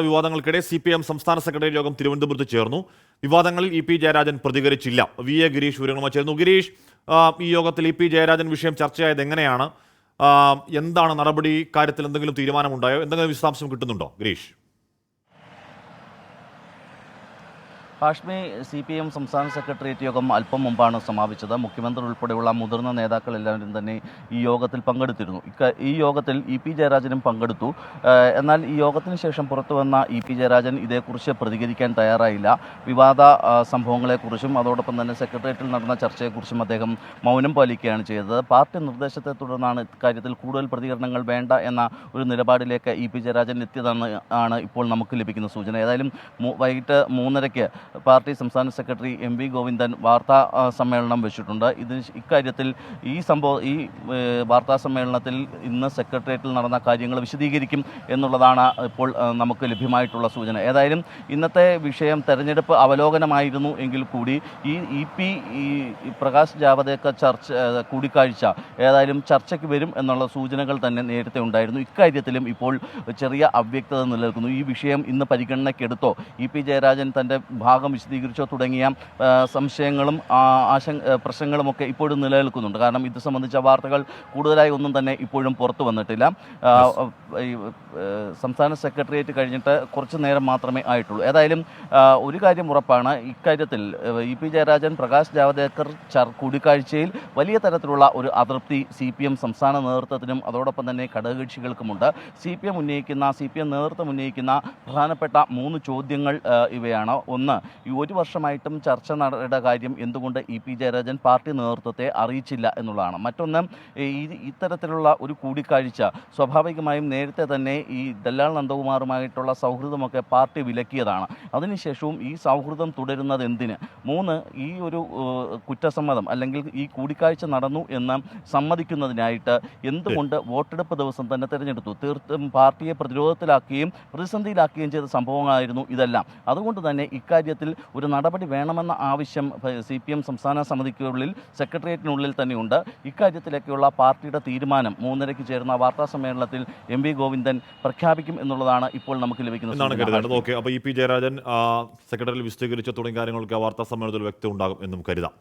വിവാദങ്ങൾക്കിടെ CPM സംസ്ഥാന secretary യോഗം തിരുവനന്തപുരത്ത് ചേർന്നു. വിവാദങ്ങളിൽ EP ജയരാജൻ പ്രതികരിച്ചില്ല. VA ഗിരീഷ് വിവരങ്ങളുമായി ചേർന്നു. ഗിരീഷ്, ഈ യോഗത്തിൽ EP ജയരാജൻ വിഷയം ചർച്ചയായത് എങ്ങനെയാണ്? എന്താണ് നടപടി? കാര്യത്തിൽ എന്തെങ്കിലും തീരുമാനമുണ്ടായോ? എന്തെങ്കിലും വിശദാംശം കിട്ടുന്നുണ്ടോ ഗിരീഷ്? ഹാഷ്മി, CPM സംസ്ഥാന സെക്രട്ടേറിയറ്റ് യോഗം അല്പം മുമ്പാണ് സമാപിച്ചത്. മുഖ്യമന്ത്രി ഉൾപ്പെടെയുള്ള മുതിർന്ന നേതാക്കൾ എല്ലാവരും തന്നെ ഈ യോഗത്തിൽ പങ്കെടുത്തിരുന്നു. ഈ യോഗത്തിൽ EP ജയരാജനും പങ്കെടുത്തു. എന്നാൽ ഈ യോഗത്തിന് ശേഷം പുറത്തു വന്ന EP ജയരാജൻ ഇതേക്കുറിച്ച് പ്രതികരിക്കാൻ തയ്യാറായില്ല. വിവാദ സംഭവങ്ങളെക്കുറിച്ചും അതോടൊപ്പം തന്നെ സെക്രട്ടേറിയറ്റിൽ നടന്ന ചർച്ചയെക്കുറിച്ചും അദ്ദേഹം മൗനം പാലിക്കുകയാണ് ചെയ്തത്. പാർട്ടി നിർദ്ദേശത്തെ തുടർന്നാണ് ഇക്കാര്യത്തിൽ കൂടുതൽ പ്രതികരണങ്ങൾ വേണ്ട എന്ന ഒരു നിലപാടിലേക്ക് EP ജയരാജൻ എത്തിയതാണ് ഇപ്പോൾ നമുക്ക് ലഭിക്കുന്ന സൂചന. ഏതായാലും വൈകിട്ട് 3:30-ക്ക് പാർട്ടി സംസ്ഥാന സെക്രട്ടറി MV ഗോവിന്ദൻ വാർത്താ സമ്മേളനം വെച്ചിട്ടുണ്ട്. ഇക്കാര്യത്തിൽ ഈ വാർത്താ സമ്മേളനത്തിൽ ഇന്ന് സെക്രട്ടേറിയറ്റിൽ നടന്ന കാര്യങ്ങൾ വിശദീകരിക്കും എന്നുള്ളതാണ് ഇപ്പോൾ നമുക്ക് ലഭ്യമായിട്ടുള്ള സൂചന. ഏതായാലും ഇന്നത്തെ വിഷയം തെരഞ്ഞെടുപ്പ് അവലോകനമായിരുന്നു എങ്കിൽ കൂടി ഈ പ്രകാശ് ജാവദേക്കർ കൂടിക്കാഴ്ച ഏതായാലും ചർച്ചയ്ക്ക് വരും എന്നുള്ള സൂചനകൾ തന്നെ നേരത്തെ ഉണ്ടായിരുന്നു. ഇക്കാര്യത്തിലും ഇപ്പോൾ ചെറിയ അവ്യക്തത നിലനിൽക്കുന്നു. ഈ വിഷയം ഇന്ന് പരിഗണനയ്ക്കെടുത്തോ, EP ജയരാജൻ തൻ്റെ ഭാഗം വിശദീകരിച്ചോ തുടങ്ങിയ സംശയങ്ങളും പ്രശ്നങ്ങളുമൊക്കെ ഇപ്പോഴും നിലനിൽക്കുന്നുണ്ട്. കാരണം ഇത് സംബന്ധിച്ച വാർത്തകൾ കൂടുതലായി ഒന്നും തന്നെ ഇപ്പോഴും പുറത്തു വന്നിട്ടില്ല. സംസ്ഥാന സെക്രട്ടേറിയറ്റ് കഴിഞ്ഞിട്ട് കുറച്ച് നേരം മാത്രമേ ആയിട്ടുള്ളൂ. ഏതായാലും ഒരു കാര്യം ഉറപ്പാണ്, ഇക്കാര്യത്തിൽ EP ജയരാജൻ പ്രകാശ് ജാവദേക്കർ കൂടിക്കാഴ്ചയിൽ വലിയ തരത്തിലുള്ള ഒരു അതൃപ്തി CPM സംസ്ഥാന നേതൃത്വത്തിനും അതോടൊപ്പം തന്നെ ഘടകകക്ഷികൾക്കുമുണ്ട്. CPM നേതൃത്വം ഉന്നയിക്കുന്ന പ്രധാനപ്പെട്ട 3 ചോദ്യങ്ങൾ ഇവയാണ്. ഒന്ന്, ഈ 1 വർഷമായിട്ടും ചർച്ച നടന്ന കാര്യം എന്തുകൊണ്ട് EP ജയരാജൻ പാർട്ടി നേതൃത്വത്തെ അറിയിച്ചില്ല എന്നുള്ളതാണ്. മറ്റൊന്ന്, ഇത്തരത്തിലുള്ള ഒരു കൂടിക്കാഴ്ച സ്വാഭാവികമായും നേരത്തെ തന്നെ ഈ ദല്ലാൽ നന്ദകുമാറുമായിട്ടുള്ള സൗഹൃദമൊക്കെ പാർട്ടി വിലക്കിയതാണ്. അതിനുശേഷവും ഈ സൗഹൃദം തുടരുന്നത് എന്തിന്? 3, ഈ ഒരു കുറ്റസമ്മതം അല്ലെങ്കിൽ ഈ കൂടിക്കാഴ്ച നടന്നു എന്ന് സമ്മതിക്കുന്നതിനായിട്ട് എന്തുകൊണ്ട് വോട്ടെടുപ്പ് ദിവസം തന്നെ തിരഞ്ഞെടുത്തു? തീർത്തും പാർട്ടിയെ പ്രതിരോധത്തിലാക്കുകയും പ്രതിസന്ധിയിലാക്കുകയും ചെയ്ത സംഭവങ്ങളായിരുന്നു ഇതെല്ലാം. അതുകൊണ്ട് തന്നെ ഇക്കാര്യത്തിൽ ഒരു നടപടി വേണമെന്ന ആവശ്യം CPM സംസ്ഥാന സമിതിക്കുള്ളിൽ സെക്രട്ടേറിയറ്റിനുള്ളിൽ തന്നെയുണ്ട്. ഇക്കാര്യത്തിലേക്കുള്ള പാർട്ടിയുടെ തീരുമാനം 3:30-ക്ക് ചേർന്ന വാർത്താ സമ്മേളനത്തിൽ MV ഗോവിന്ദൻ പ്രഖ്യാപിക്കും എന്നുള്ളതാണ് ഇപ്പോൾ നമുക്ക് ലഭിക്കുന്നത്. അപ്പോൾ EP ജയരാജൻ സെക്രട്ടറിയിൽ വിശദീകരിച്ച തുടങ്ങിയ കാര്യങ്ങൾക്ക് വാർത്താ സമ്മേളനത്തിൽ വ്യക്തം ഉണ്ടാകും എന്നും കരുതാം.